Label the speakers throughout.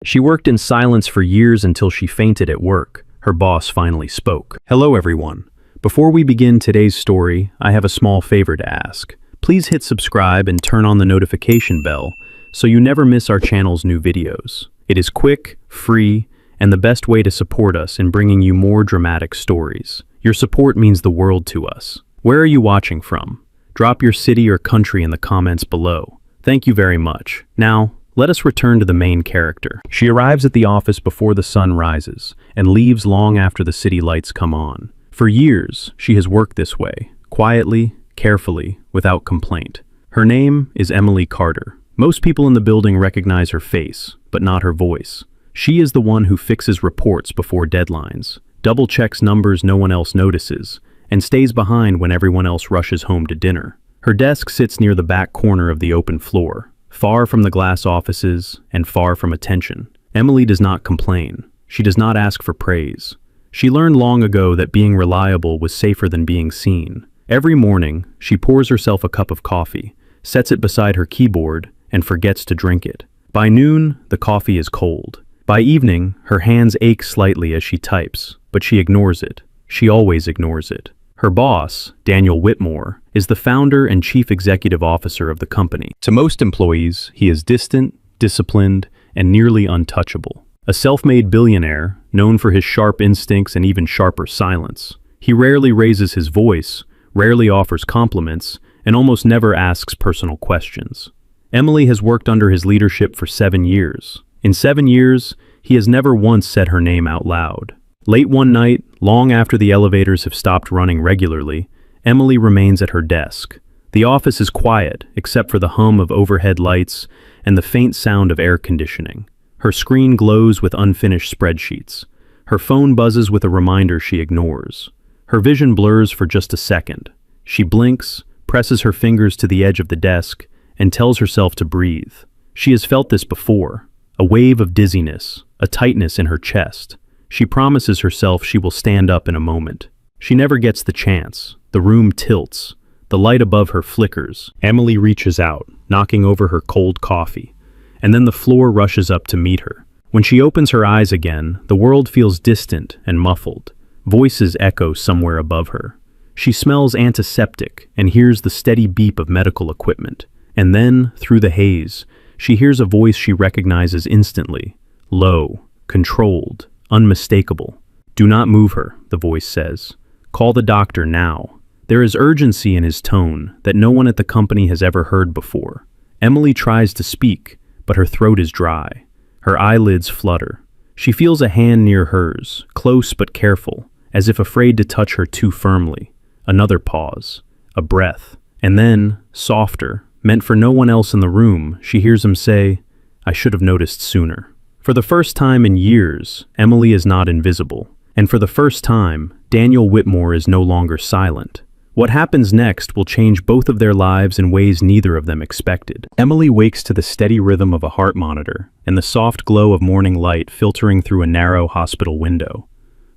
Speaker 1: She worked in silence for years until she fainted at work. Her boss finally spoke. Hello everyone. Before we begin today's story, I have a small favor to ask. Please hit subscribe and turn on the notification bell so you never miss our channel's new videos. It is quick, free, and the best way to support us in bringing you more dramatic stories. Your support means the world to us. Where are you watching from? Drop your city or country in the comments below. Thank you very much. Now, let us return to the main character. She arrives at the office before the sun rises and leaves long after the city lights come on. For years, she has worked this way, quietly, carefully, without complaint. Her name is Emily Carter. Most people in the building recognize her face, but not her voice. She is the one who fixes reports before deadlines, double-checks numbers no one else notices, and stays behind when everyone else rushes home to dinner. Her desk sits near the back corner of the open floor, far from the glass offices and far from attention. Emily does not complain. She does not ask for praise. She learned long ago that being reliable was safer than being seen. Every morning, she pours herself a cup of coffee, sets it beside her keyboard, and forgets to drink it. By noon, the coffee is cold. By evening, her hands ache slightly as she types, but she ignores it. She always ignores it. Her boss, Daniel Whitmore, is the founder and chief executive officer of the company. To most employees, he is distant, disciplined, and nearly untouchable. A self-made billionaire, known for his sharp instincts and even sharper silence. He rarely raises his voice, rarely offers compliments, and almost never asks personal questions. Emily has worked under his leadership for 7 years. In 7 years, he has never once said her name out loud. Late one night, long after the elevators have stopped running regularly, Emily remains at her desk. The office is quiet, except for the hum of overhead lights and the faint sound of air conditioning. Her screen glows with unfinished spreadsheets. Her phone buzzes with a reminder she ignores. Her vision blurs for just a second. She blinks, presses her fingers to the edge of the desk, and tells herself to breathe. She has felt this before. A wave of dizziness, a tightness in her chest. She promises herself she will stand up in a moment. She never gets the chance. The room tilts. The light above her flickers. Emily reaches out, knocking over her cold coffee, and then the floor rushes up to meet her. When she opens her eyes again, the world feels distant and muffled. Voices echo somewhere above her. She smells antiseptic and hears the steady beep of medical equipment. And then, through the haze, she hears a voice she recognizes instantly. Low, controlled, unmistakable. "Do not move her," the voice says. "Call the doctor now." There is urgency in his tone that no one at the company has ever heard before. Emily tries to speak, but her throat is dry. Her eyelids flutter. She feels a hand near hers, close but careful, as if afraid to touch her too firmly. Another pause, a breath, and then, softer, meant for no one else in the room, she hears him say, "I should have noticed sooner." For the first time in years, Emily is not invisible. And for the first time, Daniel Whitmore is no longer silent. What happens next will change both of their lives in ways neither of them expected. Emily wakes to the steady rhythm of a heart monitor and the soft glow of morning light filtering through a narrow hospital window.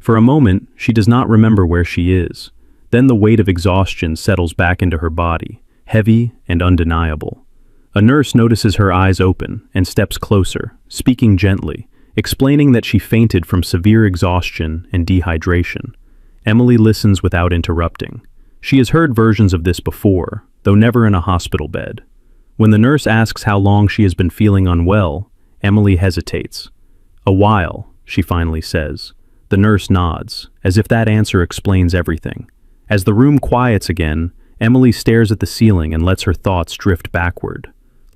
Speaker 1: For a moment, she does not remember where she is. Then the weight of exhaustion settles back into her body, heavy and undeniable. A nurse notices her eyes open and steps closer, speaking gently, explaining that she fainted from severe exhaustion and dehydration. Emily listens without interrupting. She has heard versions of this before, though never in a hospital bed. When the nurse asks how long she has been feeling unwell, Emily hesitates. "A while," she finally says. The nurse nods, as if that answer explains everything. As the room quiets again, Emily stares at the ceiling and lets her thoughts drift backward.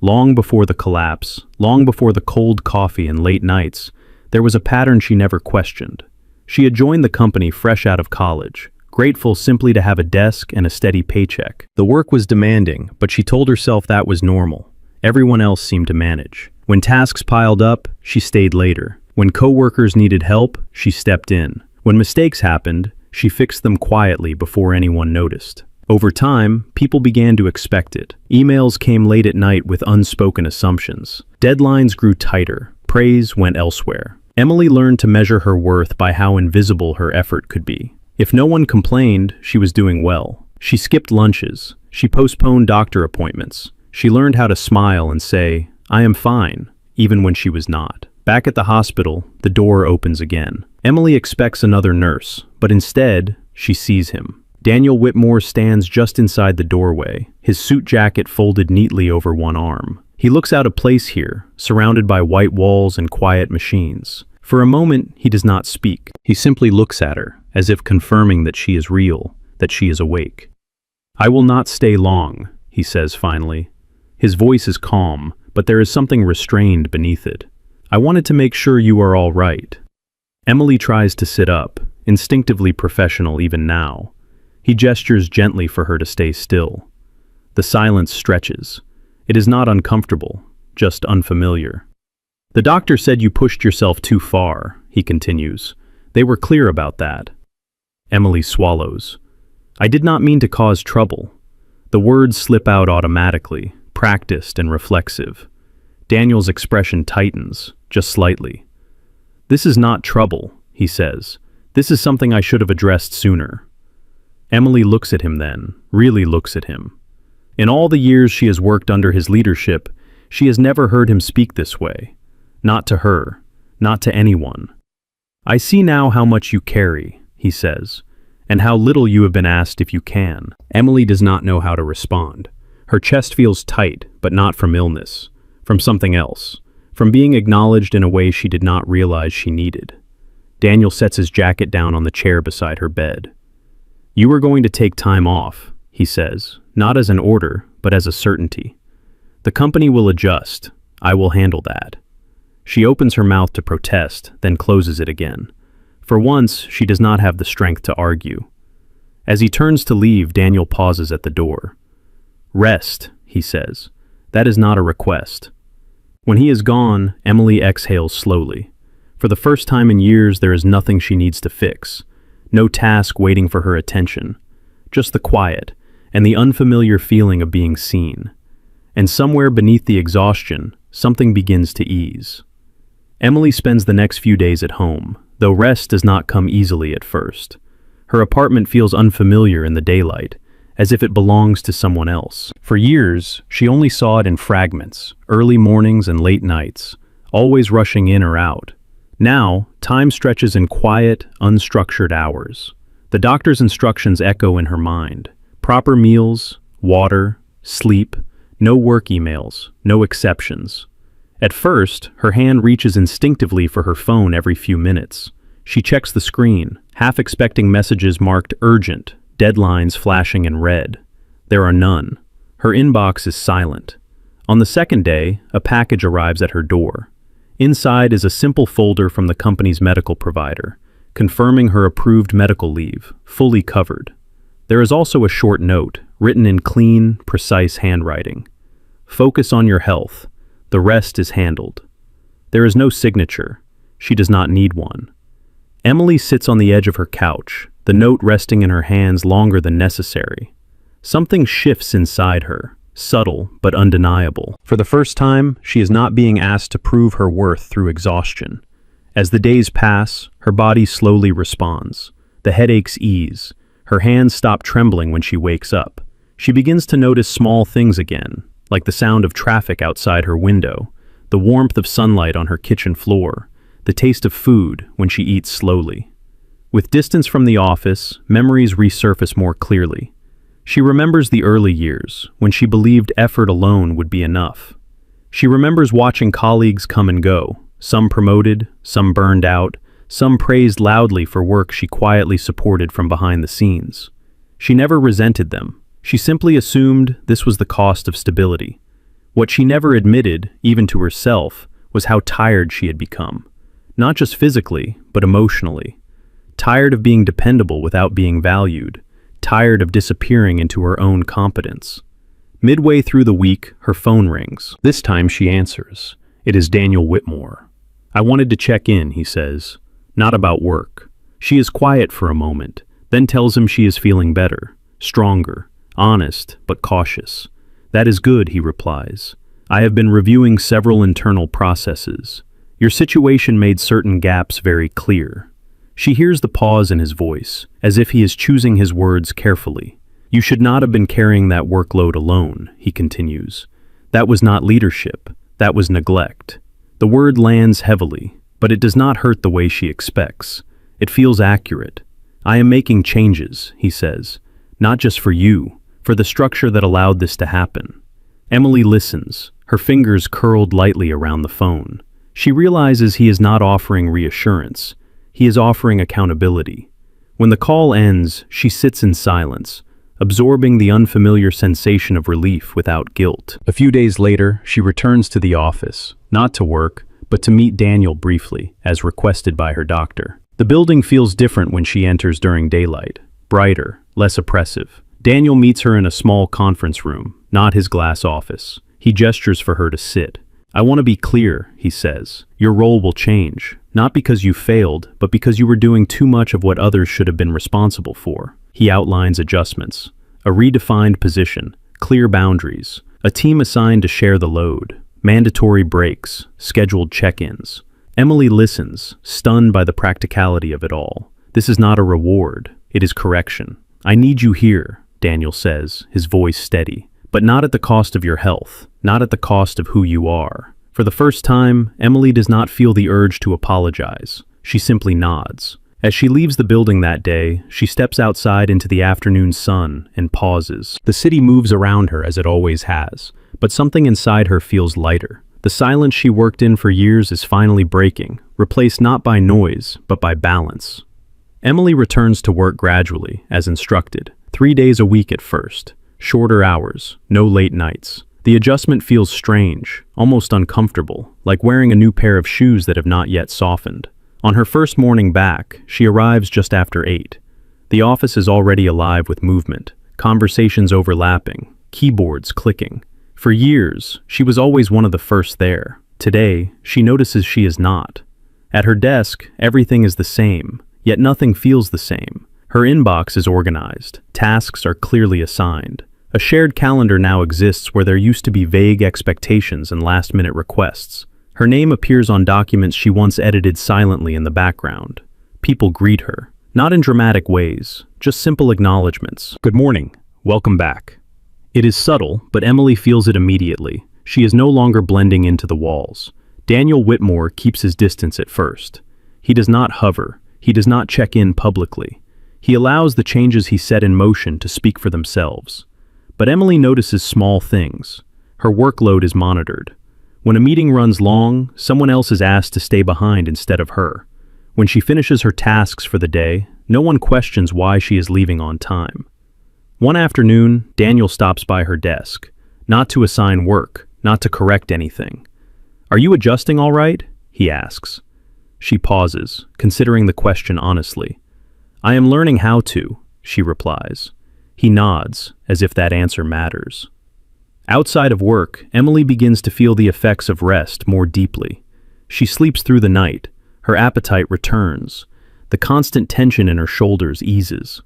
Speaker 1: Long before the collapse, long before the cold coffee and late nights, there was a pattern she never questioned. She had joined the company fresh out of college, grateful simply to have a desk and a steady paycheck. The work was demanding, but she told herself that was normal. Everyone else seemed to manage. When tasks piled up, she stayed later. When coworkers needed help, she stepped in. When mistakes happened, she fixed them quietly before anyone noticed. Over time, people began to expect it. Emails came late at night with unspoken assumptions. Deadlines grew tighter. Praise went elsewhere. Emily learned to measure her worth by how invisible her effort could be. If no one complained, she was doing well. She skipped lunches. She postponed doctor appointments. She learned how to smile and say, "I am fine," even when she was not. Back at the hospital, the door opens again. Emily expects another nurse, but instead, she sees him. Daniel Whitmore stands just inside the doorway, his suit jacket folded neatly over one arm. He looks out of place here, surrounded by white walls and quiet machines. For a moment, he does not speak. He simply looks at her, as if confirming that she is real, that she is awake. "I will not stay long," he says finally. His voice is calm, but there is something restrained beneath it. "I wanted to make sure you are all right." Emily tries to sit up, instinctively professional even now. He gestures gently for her to stay still. The silence stretches. It is not uncomfortable, just unfamiliar. "The doctor said you pushed yourself too far," he continues. "They were clear about that." Emily swallows. "I did not mean to cause trouble." The words slip out automatically, practiced and reflexive. Daniel's expression tightens, just slightly. "This is not trouble," he says. "This is something I should have addressed sooner." Emily looks at him then, really looks at him. In all the years she has worked under his leadership, she has never heard him speak this way. Not to her, not to anyone. "I see now how much you carry," he says, "and how little you have been asked if you can." Emily does not know how to respond. Her chest feels tight, but not from illness, from something else, from being acknowledged in a way she did not realize she needed. Daniel sets his jacket down on the chair beside her bed. "You are going to take time off," he says, not as an order, but as a certainty. "The company will adjust. I will handle that." She opens her mouth to protest, then closes it again. For once, she does not have the strength to argue. As he turns to leave, Daniel pauses at the door. "Rest," he says. "That is not a request." When he is gone, Emily exhales slowly. For the first time in years, there is nothing she needs to fix. No task waiting for her attention. Just the quiet, and the unfamiliar feeling of being seen. And somewhere beneath the exhaustion, something begins to ease. Emily spends the next few days at home, though rest does not come easily at first. Her apartment feels unfamiliar in the daylight, as if it belongs to someone else. For years, she only saw it in fragments, early mornings and late nights, always rushing in or out. Now, time stretches in quiet, unstructured hours. The doctor's instructions echo in her mind. Proper meals, water, sleep, no work emails, no exceptions. At first, her hand reaches instinctively for her phone every few minutes. She checks the screen, half expecting messages marked urgent, deadlines flashing in red. There are none. Her inbox is silent. On the second day, a package arrives at her door. Inside is a simple folder from the company's medical provider, confirming her approved medical leave, fully covered. There is also a short note, written in clean, precise handwriting. "Focus on your health. The rest is handled." There is no signature. She does not need one. Emily sits on the edge of her couch, the note resting in her hands longer than necessary. Something shifts inside her, subtle but undeniable. For the first time, she is not being asked to prove her worth through exhaustion. As the days pass, her body slowly responds. The headaches ease. Her hands stop trembling when she wakes up. She begins to notice small things again, like the sound of traffic outside her window, the warmth of sunlight on her kitchen floor, the taste of food when she eats slowly. With distance from the office, memories resurface more clearly. She remembers the early years, when she believed effort alone would be enough. She remembers watching colleagues come and go, some promoted, some burned out, some praised loudly for work she quietly supported from behind the scenes. She never resented them. She simply assumed this was the cost of stability. What she never admitted, even to herself, was how tired she had become. Not just physically, but emotionally. Tired of being dependable without being valued. Tired of disappearing into her own competence. Midway through the week, her phone rings. This time she answers. It is Daniel Whitmore. "I wanted to check in," he says. "Not about work." She is quiet for a moment, then tells him she is feeling better, stronger, honest, but cautious. "That is good," he replies. "I have been reviewing several internal processes. Your situation made certain gaps very clear." She hears the pause in his voice, as if he is choosing his words carefully. "You should not have been carrying that workload alone," he continues. "That was not leadership. That was neglect. The word lands heavily, but it does not hurt the way she expects. It feels accurate. I am making changes, he says. Not just for you, for the structure that allowed this to happen. Emily listens, her fingers curled lightly around the phone. She realizes he is not offering reassurance. He is offering accountability. When the call ends, she sits in silence, absorbing the unfamiliar sensation of relief without guilt. A few days later, she returns to the office, not to work, but to meet Daniel briefly, as requested by her doctor. The building feels different when she enters during daylight, brighter, less oppressive. Daniel meets her in a small conference room, not his glass office. He gestures for her to sit. I want to be clear, he says. Your role will change, not because you failed, but because you were doing too much of what others should have been responsible for. He outlines adjustments, a redefined position, clear boundaries, a team assigned to share the load, mandatory breaks, scheduled check-ins. Emily listens, stunned by the practicality of it all. This is not a reward, it is correction. I need you here, Daniel says, his voice steady, but not at the cost of your health, not at the cost of who you are. For the first time, Emily does not feel the urge to apologize. She simply nods. As she leaves the building that day, she steps outside into the afternoon sun and pauses. The city moves around her as it always has, but something inside her feels lighter. The silence she worked in for years is finally breaking, replaced not by noise, but by balance. Emily returns to work gradually, as instructed, 3 days a week at first. Shorter hours, no late nights. The adjustment feels strange, almost uncomfortable, like wearing a new pair of shoes that have not yet softened. On her first morning back, she arrives just after 8. The office is already alive with movement, conversations overlapping, keyboards clicking. For years, she was always one of the first there. Today, she notices she is not. At her desk, everything is the same, yet nothing feels the same. Her inbox is organized, tasks are clearly assigned. A shared calendar now exists where there used to be vague expectations and last-minute requests. Her name appears on documents she once edited silently in the background. People greet her, not in dramatic ways, just simple acknowledgments. Good morning, welcome back. It is subtle, but Emily feels it immediately. She is no longer blending into the walls. Daniel Whitmore keeps his distance at first. He does not hover. He does not check in publicly. He allows the changes he set in motion to speak for themselves. But Emily notices small things. Her workload is monitored. When a meeting runs long, someone else is asked to stay behind instead of her. When she finishes her tasks for the day, no one questions why she is leaving on time. One afternoon, Daniel stops by her desk, not to assign work, not to correct anything. "Are you adjusting all right?" he asks. She pauses, considering the question honestly. "I am learning how to," she replies. He nods, as if that answer matters. Outside of work, Emily begins to feel the effects of rest more deeply. She sleeps through the night. Her appetite returns. The constant tension in her shoulders eases.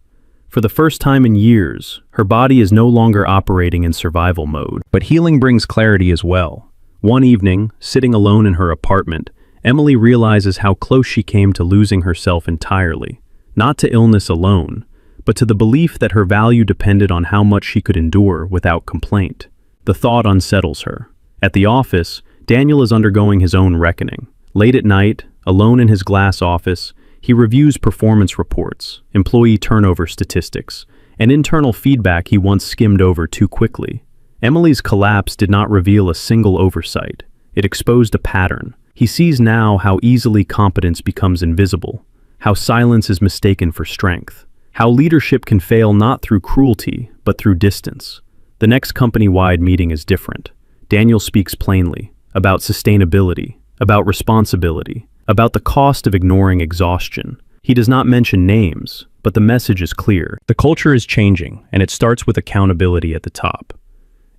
Speaker 1: For the first time in years, her body is no longer operating in survival mode. But healing brings clarity as well. One evening, sitting alone in her apartment, Emily realizes how close she came to losing herself entirely. Not to illness alone, but to the belief that her value depended on how much she could endure without complaint. The thought unsettles her. At the office, Daniel is undergoing his own reckoning. Late at night, alone in his glass office, he reviews performance reports, employee turnover statistics, and internal feedback he once skimmed over too quickly. Emily's collapse did not reveal a single oversight. It exposed a pattern. He sees now how easily competence becomes invisible, how silence is mistaken for strength, how leadership can fail not through cruelty, but through distance. The next company-wide meeting is different. Daniel speaks plainly about sustainability, about responsibility, about the cost of ignoring exhaustion. He does not mention names, but the message is clear. The culture is changing, and it starts with accountability at the top.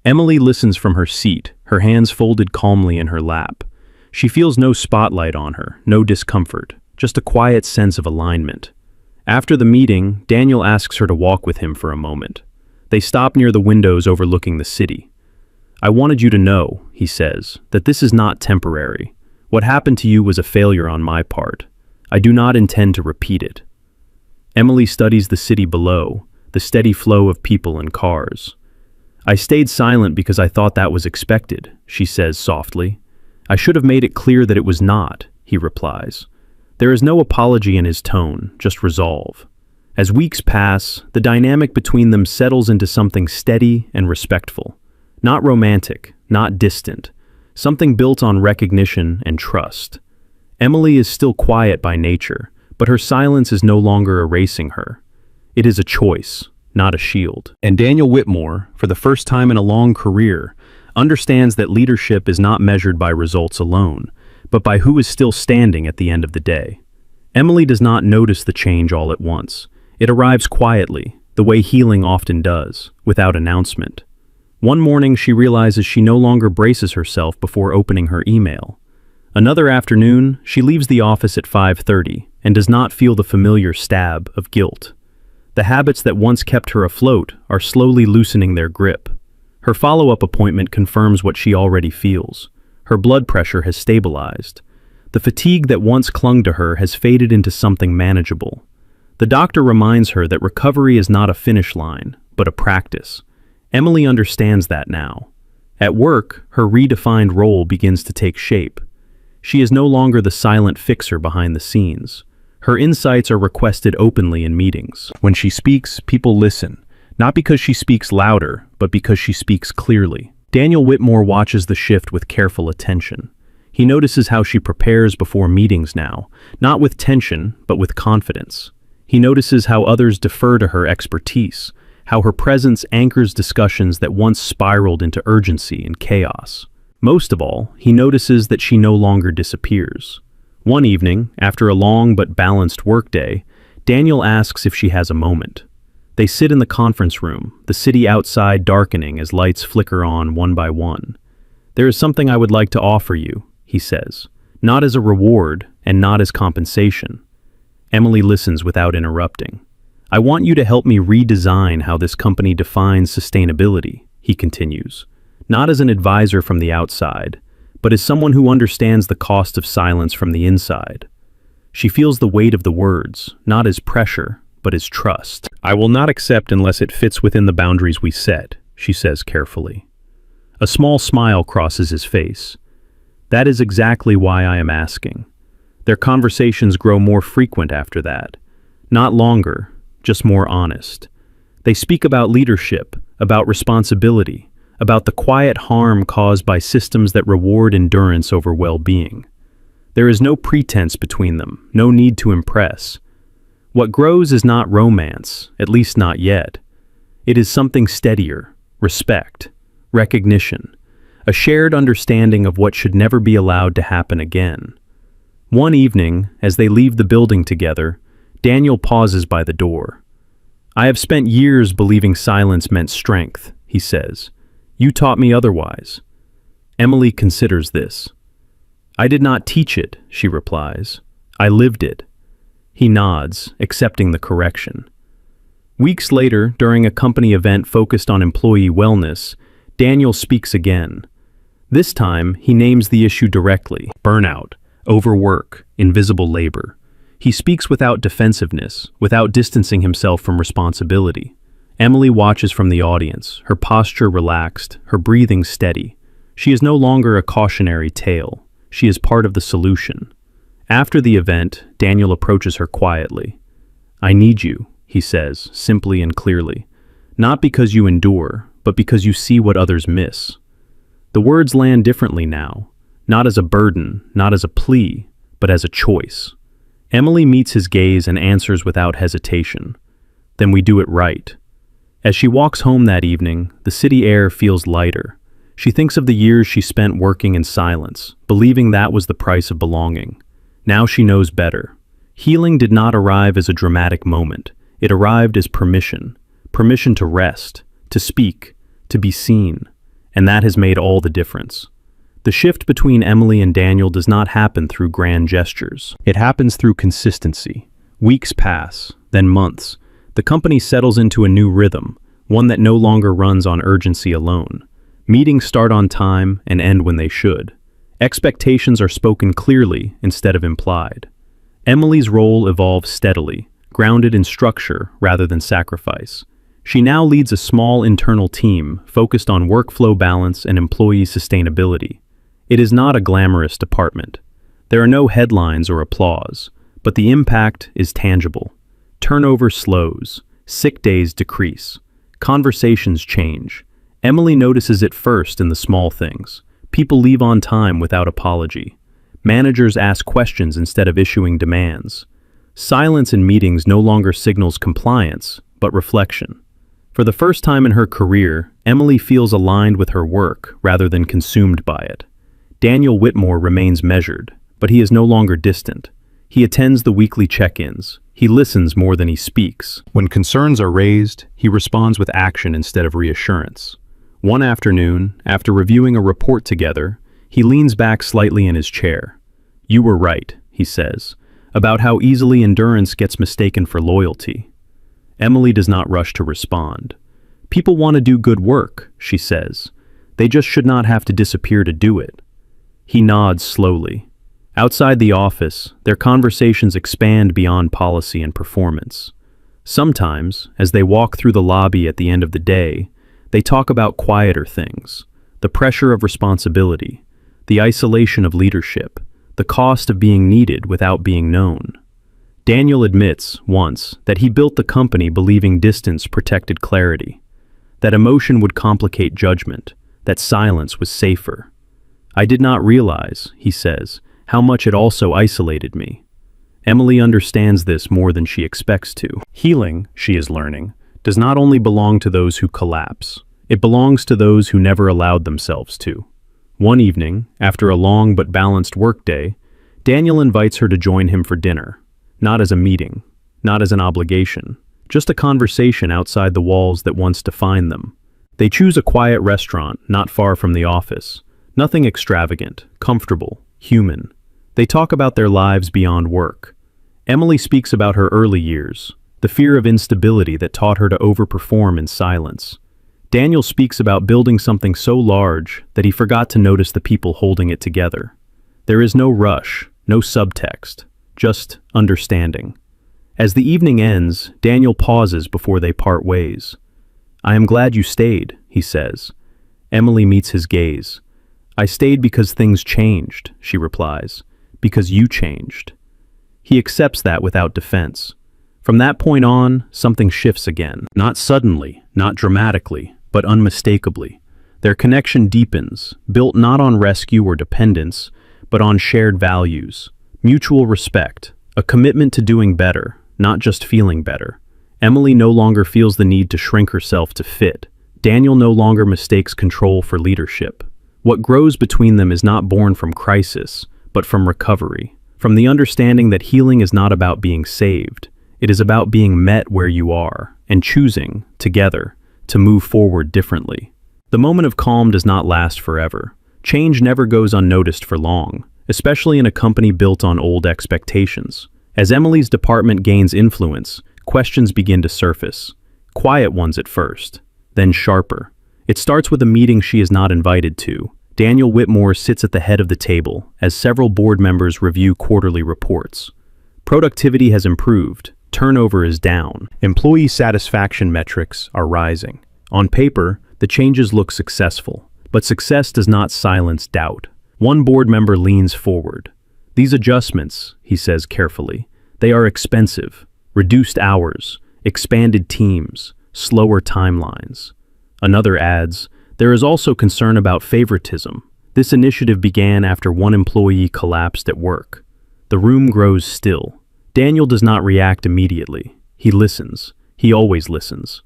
Speaker 1: Emily listens from her seat, her hands folded calmly in her lap. She feels no spotlight on her, no discomfort, just a quiet sense of alignment. After the meeting, Daniel asks her to walk with him for a moment. They stop near the windows overlooking the city. "I wanted you to know," he says, "that this is not temporary. What happened to you was a failure on my part. I do not intend to repeat it." Emily studies the city below, the steady flow of people and cars. "I stayed silent because I thought that was expected," she says softly. "I should have made it clear that it was not," he replies. There is no apology in his tone, just resolve. As weeks pass, the dynamic between them settles into something steady and respectful. Not romantic, not distant, something built on recognition and trust. Emily is still quiet by nature, but her silence is no longer erasing her. It is a choice, not a shield. And Daniel Whitmore, for the first time in a long career, understands that leadership is not measured by results alone, but by who is still standing at the end of the day. Emily does not notice the change all at once. It arrives quietly, the way healing often does, without announcement. One morning she realizes she no longer braces herself before opening her email. Another afternoon, she leaves the office at 5:30 and does not feel the familiar stab of guilt. The habits that once kept her afloat are slowly loosening their grip. Her follow-up appointment confirms what she already feels. Her blood pressure has stabilized. The fatigue that once clung to her has faded into something manageable. The doctor reminds her that recovery is not a finish line, but a practice. Emily understands that now. At work, her redefined role begins to take shape. She is no longer the silent fixer behind the scenes. Her insights are requested openly in meetings. When she speaks, people listen, not because she speaks louder, but because she speaks clearly. Daniel Whitmore watches the shift with careful attention. He notices how she prepares before meetings now, not with tension, but with confidence. He notices how others defer to her expertise, how her presence anchors discussions that once spiraled into urgency and chaos. Most of all, he notices that she no longer disappears. One evening, after a long but balanced workday, Daniel asks if she has a moment. They sit in the conference room, the city outside darkening as lights flicker on one by one. "There is something I would like to offer you," he says, "not as a reward and not as compensation." Emily listens without interrupting. "I want you to help me redesign how this company defines sustainability," he continues, "not as an advisor from the outside, but as someone who understands the cost of silence from the inside." She feels the weight of the words, not as pressure, but as trust. "I will not accept unless it fits within the boundaries we set," she says carefully. A small smile crosses his face. "That is exactly why I am asking." Their conversations grow more frequent after that. Not longer, just more honest. They speak about leadership, about responsibility, about the quiet harm caused by systems that reward endurance over well-being. There is no pretense between them, no need to impress. What grows is not romance, at least not yet. It is something steadier, respect, recognition, a shared understanding of what should never be allowed to happen again. One evening, as they leave the building together, Daniel pauses by the door. "I have spent years believing silence meant strength," he says. "You taught me otherwise." Emily considers this. "I did not teach it," she replies. "I lived it." He nods, accepting the correction. Weeks later, during a company event focused on employee wellness, Daniel speaks again. This time, he names the issue directly: burnout, overwork, invisible labor. He speaks without defensiveness, without distancing himself from responsibility. Emily watches from the audience, her posture relaxed, her breathing steady. She is no longer a cautionary tale. She is part of the solution. After the event, Daniel approaches her quietly. "I need you," he says, simply and clearly. "Not because you endure, but because you see what others miss." The words land differently now, not as a burden, not as a plea, but as a choice. Emily meets his gaze and answers without hesitation. "Then we do it right." As she walks home that evening, the city air feels lighter. She thinks of the years she spent working in silence, believing that was the price of belonging. Now she knows better. Healing did not arrive as a dramatic moment. It arrived as permission. Permission to rest, to speak, to be seen. And that has made all the difference. The shift between Emily and Daniel does not happen through grand gestures. It happens through consistency. Weeks pass, then months. The company settles into a new rhythm, one that no longer runs on urgency alone. Meetings start on time and end when they should. Expectations are spoken clearly instead of implied. Emily's role evolves steadily, grounded in structure rather than sacrifice. She now leads a small internal team focused on workflow balance and employee sustainability. It is not a glamorous department. There are no headlines or applause, but the impact is tangible. Turnover slows, sick days decrease, conversations change. Emily notices it first in the small things. People leave on time without apology. Managers ask questions instead of issuing demands. Silence in meetings no longer signals compliance, but reflection. For the first time in her career, Emily feels aligned with her work rather than consumed by it. Daniel Whitmore remains measured, but he is no longer distant. He attends the weekly check-ins. He listens more than he speaks. When concerns are raised, he responds with action instead of reassurance. One afternoon, after reviewing a report together, he leans back slightly in his chair. "You were right," he says, about how easily endurance gets mistaken for loyalty. Emily does not rush to respond. "People want to do good work," she says. "They just should not have to disappear to do it." He nods slowly. Outside the office, their conversations expand beyond policy and performance. Sometimes, as they walk through the lobby at the end of the day, they talk about quieter things: the pressure of responsibility, the isolation of leadership, the cost of being needed without being known. Daniel admits, once, that he built the company believing distance protected clarity, that emotion would complicate judgment, that silence was safer. "I did not realize," he says, "how much it also isolated me." Emily understands this more than she expects to. Healing, she is learning, does not only belong to those who collapse. It belongs to those who never allowed themselves to. One evening, after a long but balanced workday, Daniel invites her to join him for dinner. Not as a meeting, not as an obligation, just a conversation outside the walls that once defined them. They choose a quiet restaurant not far from the office. Nothing extravagant, comfortable, human. They talk about their lives beyond work. Emily speaks about her early years, the fear of instability that taught her to overperform in silence. Daniel speaks about building something so large that he forgot to notice the people holding it together. There is no rush, no subtext, just understanding. As the evening ends, Daniel pauses before they part ways. "I am glad you stayed," he says. Emily meets his gaze. "I stayed because things changed," she replies. "Because you changed." He accepts that without defense. From that point on, something shifts again. Not suddenly, not dramatically, but unmistakably. Their connection deepens, built not on rescue or dependence, but on shared values. Mutual respect, a commitment to doing better, not just feeling better. Emily no longer feels the need to shrink herself to fit. Daniel no longer mistakes control for leadership. What grows between them is not born from crisis, but from recovery, from the understanding that healing is not about being saved. It is about being met where you are, and choosing, together, to move forward differently. The moment of calm does not last forever. Change never goes unnoticed for long, especially in a company built on old expectations. As Emily's department gains influence, questions begin to surface. Quiet ones at first, then sharper. It starts with a meeting she is not invited to. Daniel Whitmore sits at the head of the table as several board members review quarterly reports. Productivity has improved. Turnover is down. Employee satisfaction metrics are rising. On paper, the changes look successful, but success does not silence doubt. One board member leans forward. "These adjustments," he says carefully, "they are expensive. Reduced hours, expanded teams, slower timelines." Another adds, "There is also concern about favoritism. This initiative began after one employee collapsed at work." The room grows still. Daniel does not react immediately. He listens. He always listens.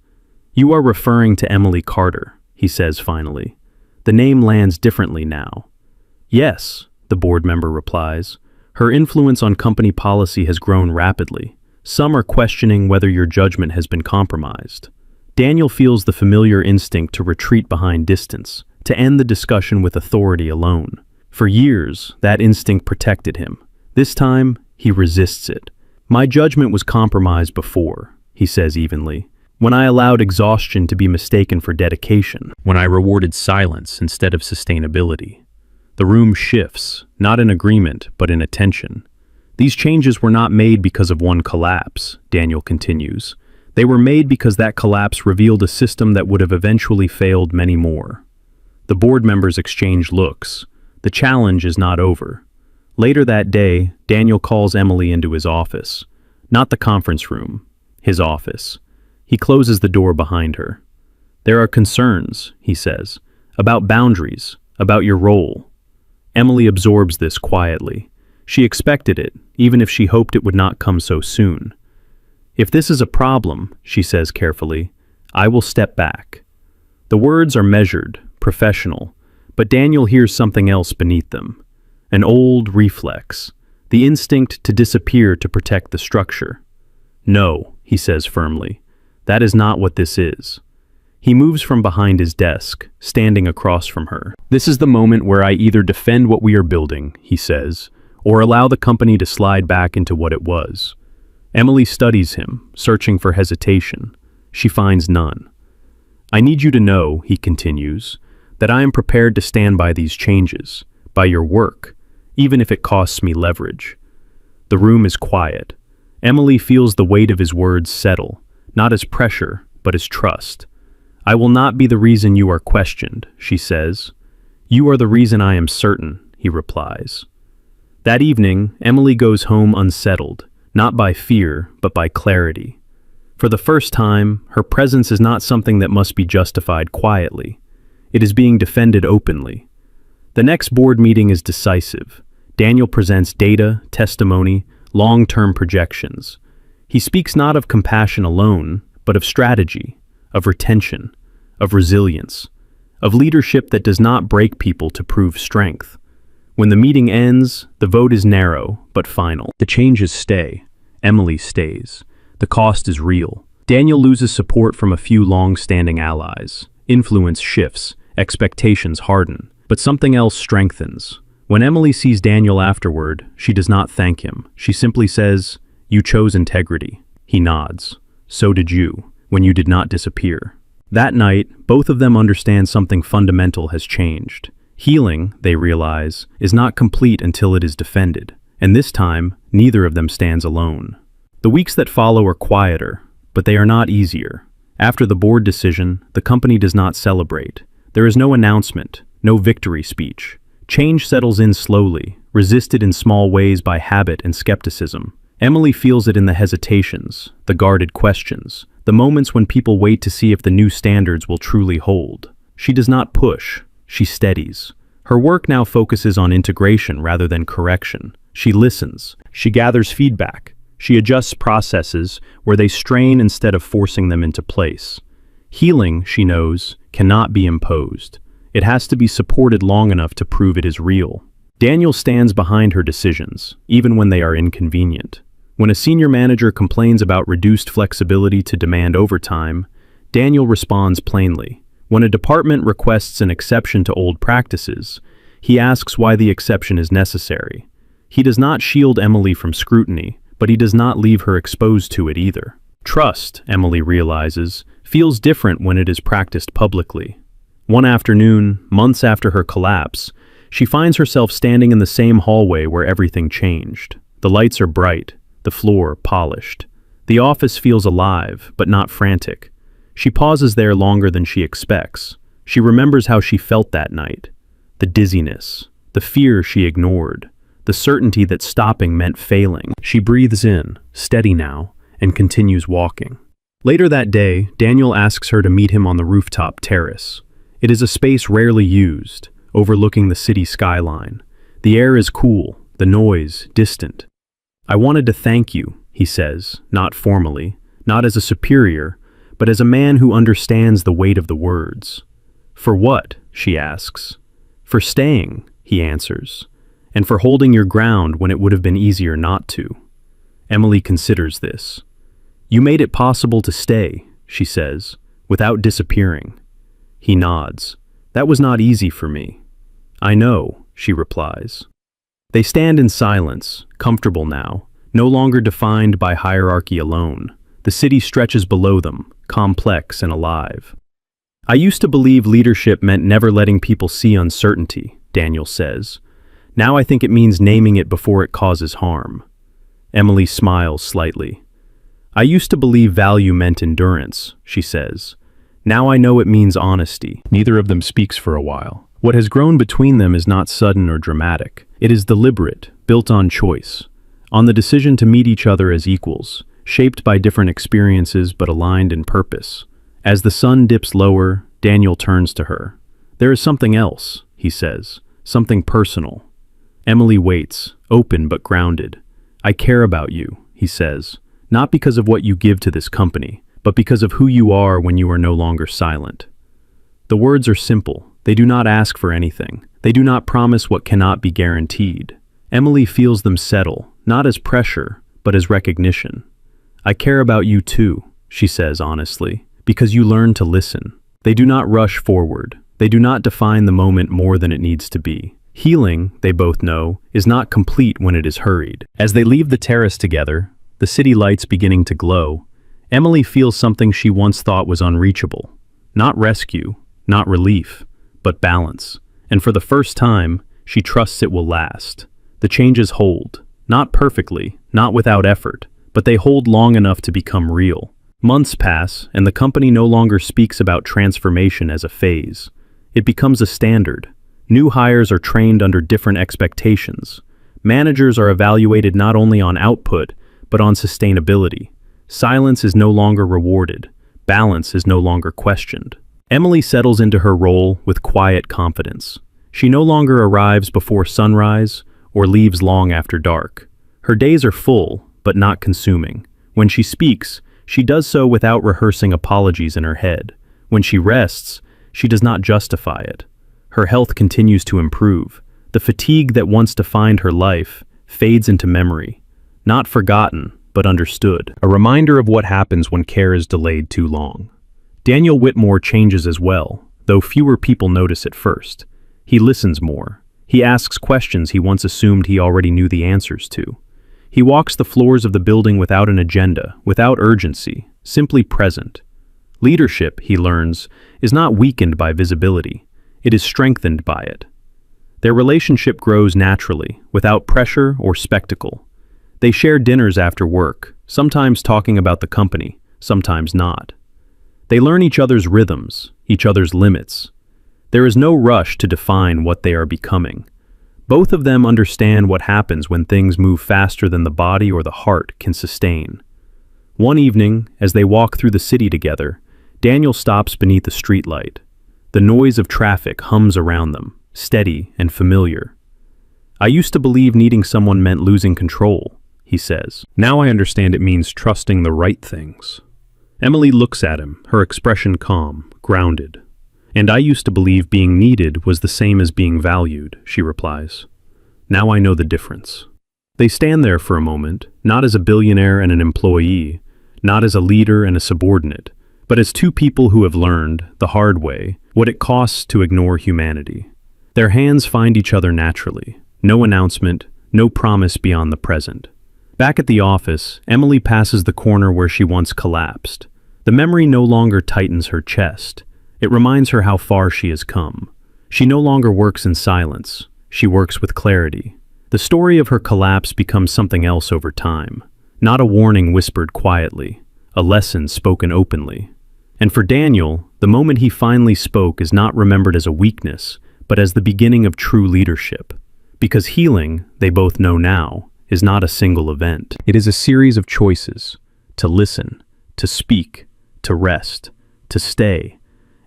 Speaker 1: "You are referring to Emily Carter," he says finally. The name lands differently now. "Yes," the board member replies. "Her influence on company policy has grown rapidly. Some are questioning whether your judgment has been compromised." Daniel feels the familiar instinct to retreat behind distance, to end the discussion with authority alone. For years, that instinct protected him. This time, he resists it. "My judgment was compromised before," he says evenly, "when I allowed exhaustion to be mistaken for dedication, when I rewarded silence instead of sustainability." The room shifts, not in agreement, but in attention. "These changes were not made because of one collapse," Daniel continues. "They were made because that collapse revealed a system that would have eventually failed many more." The board members exchange looks. The challenge is not over. Later that day, Daniel calls Emily into his office. Not the conference room, his office. He closes the door behind her. "There are concerns," he says, "about boundaries, about your role." Emily absorbs this quietly. She expected it, even if she hoped it would not come so soon. "If this is a problem," she says carefully, "I will step back." The words are measured, professional, but Daniel hears something else beneath them. An old reflex, the instinct to disappear to protect the structure. "No," he says firmly, "that is not what this is." He moves from behind his desk, standing across from her. "This is the moment where I either defend what we are building," he says, "or allow the company to slide back into what it was." Emily studies him, searching for hesitation. She finds none. "I need you to know," he continues, "that I am prepared to stand by these changes, by your work, even if it costs me leverage." The room is quiet. Emily feels the weight of his words settle, not as pressure, but as trust. "I will not be the reason you are questioned," she says. "You are the reason I am certain," he replies. That evening, Emily goes home unsettled, not by fear, but by clarity. For the first time, her presence is not something that must be justified quietly. It is being defended openly. The next board meeting is decisive. Daniel presents data, testimony, long-term projections. He speaks not of compassion alone, but of strategy, of retention, of resilience, of leadership that does not break people to prove strength. When the meeting ends, the vote is narrow, but final. The changes stay. Emily stays. The cost is real. Daniel loses support from a few long-standing allies. Influence shifts, expectations harden, but something else strengthens. When Emily sees Daniel afterward, she does not thank him. She simply says, "You chose integrity." He nods. "So did you, when you did not disappear." That night, both of them understand something fundamental has changed. Healing, they realize, is not complete until it is defended. And this time, neither of them stands alone. The weeks that follow are quieter, but they are not easier. After the board decision, the company does not celebrate. There is no announcement, no victory speech. Change settles in slowly, resisted in small ways by habit and skepticism. Emily feels it in the hesitations, the guarded questions, the moments when people wait to see if the new standards will truly hold. She does not push, she steadies. Her work now focuses on integration rather than correction. She listens, she gathers feedback, she adjusts processes where they strain instead of forcing them into place. Healing, she knows, cannot be imposed. It has to be supported long enough to prove it is real. Daniel stands behind her decisions, even when they are inconvenient. When a senior manager complains about reduced flexibility to demand overtime, Daniel responds plainly. When a department requests an exception to old practices, he asks why the exception is necessary. He does not shield Emily from scrutiny, but he does not leave her exposed to it either. Trust, Emily realizes, feels different when it is practiced publicly. One afternoon, months after her collapse, she finds herself standing in the same hallway where everything changed. The lights are bright, the floor polished. The office feels alive, but not frantic. She pauses there longer than she expects. She remembers how she felt that night. The dizziness, the fear she ignored, the certainty that stopping meant failing. She breathes in, steady now, and continues walking. Later that day, Daniel asks her to meet him on the rooftop terrace. It is a space rarely used, overlooking the city skyline. The air is cool, the noise distant. "I wanted to thank you," he says, not formally, not as a superior, but as a man who understands the weight of the words. "For what?" she asks. "For staying," he answers, "and for holding your ground when it would have been easier not to." Emily considers this. "You made it possible to stay," she says, "without disappearing." He nods. "That was not easy for me." "I know," she replies. They stand in silence, comfortable now, no longer defined by hierarchy alone. The city stretches below them, complex and alive. "I used to believe leadership meant never letting people see uncertainty," Daniel says. "Now I think it means naming it before it causes harm." Emily smiles slightly. "I used to believe value meant endurance," she says. "Now I know it means honesty." Neither of them speaks for a while. What has grown between them is not sudden or dramatic. It is deliberate, built on choice, on the decision to meet each other as equals, shaped by different experiences but aligned in purpose. As the sun dips lower, Daniel turns to her. "There is something else," he says, "something personal." Emily waits, open but grounded. "I care about you," he says, "not because of what you give to this company, but because of who you are when you are no longer silent." The words are simple. They do not ask for anything. They do not promise what cannot be guaranteed. Emily feels them settle, not as pressure, but as recognition. "I care about you too," she says honestly, "because you learn to listen." They do not rush forward. They do not define the moment more than it needs to be. Healing, they both know, is not complete when it is hurried. As they leave the terrace together, the city lights beginning to glow, Emily feels something she once thought was unreachable. Not rescue, not relief, but balance. And for the first time, she trusts it will last. The changes hold. Not perfectly, not without effort, but they hold long enough to become real. Months pass, and the company no longer speaks about transformation as a phase. It becomes a standard. New hires are trained under different expectations. Managers are evaluated not only on output, but on sustainability. Silence is no longer rewarded. Balance is no longer questioned. Emily settles into her role with quiet confidence. She no longer arrives before sunrise or leaves long after dark. Her days are full, but not consuming. When she speaks, she does so without rehearsing apologies in her head. When she rests, she does not justify it. Her health continues to improve. The fatigue that once defined her life fades into memory. Not forgotten, but understood. A reminder of what happens when care is delayed too long. Daniel Whitmore changes as well, though fewer people notice at first. He listens more. He asks questions he once assumed he already knew the answers to. He walks the floors of the building without an agenda, without urgency, simply present. Leadership, he learns, is not weakened by visibility. It is strengthened by it. Their relationship grows naturally, without pressure or spectacle. They share dinners after work, sometimes talking about the company, sometimes not. They learn each other's rhythms, each other's limits. There is no rush to define what they are becoming. Both of them understand what happens when things move faster than the body or the heart can sustain. One evening, as they walk through the city together, Daniel stops beneath a streetlight. The noise of traffic hums around them, steady and familiar. "I used to believe needing someone meant losing control," he says. "Now I understand it means trusting the right things." Emily looks at him, her expression calm, grounded. "And I used to believe being needed was the same as being valued," she replies. "Now I know the difference." They stand there for a moment, not as a billionaire and an employee, not as a leader and a subordinate, but as two people who have learned, the hard way, what it costs to ignore humanity. Their hands find each other naturally. No announcement, no promise beyond the present. Back at the office, Emily passes the corner where she once collapsed. The memory no longer tightens her chest. It reminds her how far she has come. She no longer works in silence. She works with clarity. The story of her collapse becomes something else over time. Not a warning whispered quietly, a lesson spoken openly. And for Daniel, the moment he finally spoke is not remembered as a weakness, but as the beginning of true leadership. Because healing, they both know now, is not a single event. It is a series of choices: to listen, to speak, to rest, to stay,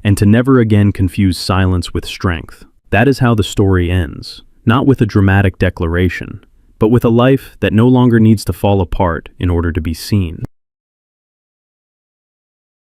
Speaker 1: and to never again confuse silence with strength. That is how the story ends, not with a dramatic declaration, but with a life that no longer needs to fall apart in order to be seen.